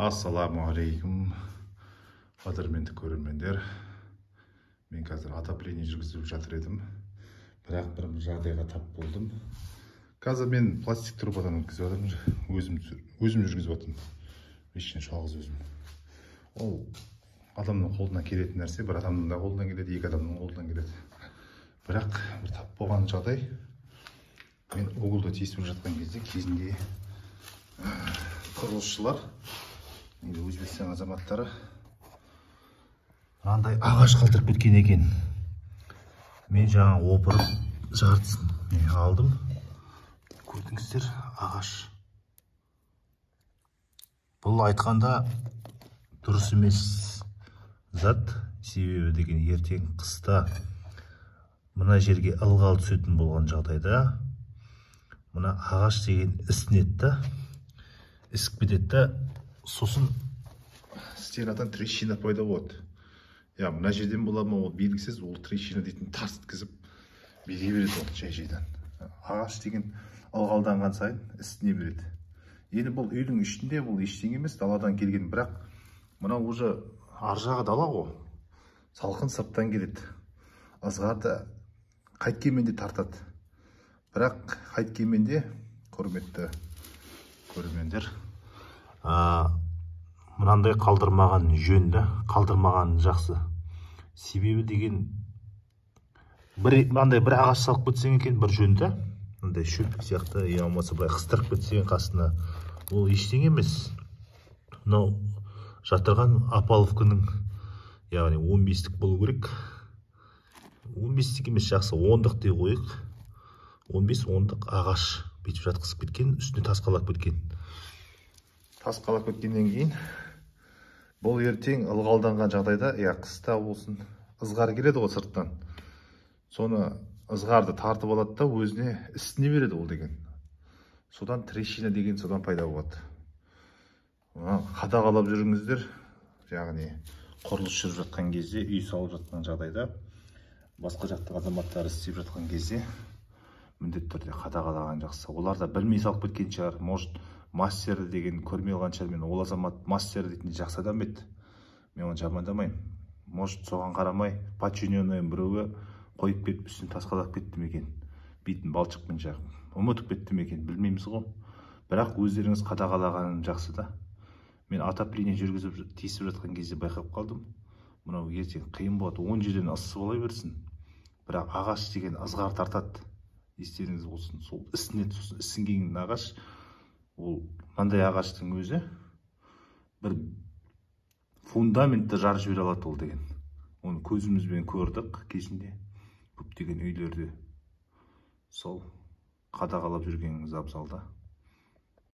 Ассалаумағалейкум, қадірменді көрермендер. Мен қазір отопление жүргізіп жатыр едім, бірақ бір жағдайға тап болдым. Қазір мен пластик трубадан өткізіп жатырмын, өзім жүргізіп жатырмын. Ешкім жалғыз өзім. Ол адамның қолынан келетін нәрсе, бір адамның да қолынан келеді, екі адамның қолынан келеді. Бірақ бір тап болған жағдай, мен угылды тесіп жатқан кезінде құрылысшылар, Өзбекстан азаматтары андай ағаш қалтырып кеткен екен. Мен жаңа опырып жартысын алдым. Көрдіңіздер, ағаш. Бұл айтқанда дұрыс емес зат, себебі деген ертең қыста мына жерге ылғал түсетін болған жағдайда мына ағаш деген ісінеді, ісіп кетеді, сосын стенадан трещина пайда болады. Мына жерден бола ма, ол белгісіз, ол трещина дейтін тас еткізіп бере береді ол жай-жайдан. Ағаш деген ылғалданған сайын ісіне береді. Енді бұл үйдің ішінде бұл ештеңе емес, даладан келген, бірақ мына уже ар жағы дала ғой. Салқын сырттан келеді. Ызғарды қайткенмен де тартады. Бірақ қайткенмен де, құрметті көрермендер, мынандай қалдырмаған жөнді, қалдырмаған жақсы. Себебі деген мынандай бір ағаш салып кетсең екен, бір жөнді, мындай шөп сияқты, болмаса былай қыстырып кетсең қасына, ол ештеңе емес. Мынау жатырған Апаловканың, яғни 15-тік болу керек. 15-тік емес, жақсы 10-дық дей қойық. 15-10-дық ағаш бүйтіп жатқызып кеткен, үстіне тас қалап кеткен. Тас қалап кеткеннен кейін бұл ертең ылғалданған жағдайда, қыста болсын, ызғар келеді ғой сырттан. Соны ызғарды тартып алады да өзіне ісіне береді ол деген. Содан трещина деген содан пайда болады. Қадағалап жүріңіздер, яғни құрылыс жүріп жатқан кезде, үй салып жатқан жағдайда, басқа жақтың азаматтары істеп жатқан кезде міндетті түрде қадағалаған жақсы. Олар да білмей салып кеткен шығар, может, мастер деген көрмей алған шығар. Мен ол азамат мастер дейтін жақсы адам еді. Мен оны жамандамаймын. Может, соған қарамай, подчиненный біреуі қойып кетіп, үстін тасқалап кетті ме екен. Бетін балшықпен жағып, ұмытып кетті ме екен, білмейміз ғой. Бірақ өздеріңіз қадағалаған жақсы да. Мен отопление жүргізіп тесіп жатқан кезде байқап қалдым. Мынау ертең қиын болады, 10 жерден ыссы бола берсін. Бірақ ағаш деген ызғар тартады. Естеріңіз болсын, сол ісінеді, сосын ісінген ағаш, ол мынандай ағаштың өзі бір фундаментті жарып жібере алады ол деген. Оны көзімізбен көрдік кезінде, көптеген үйлерде. Сол қадағалап жүргеніңіз абзал да.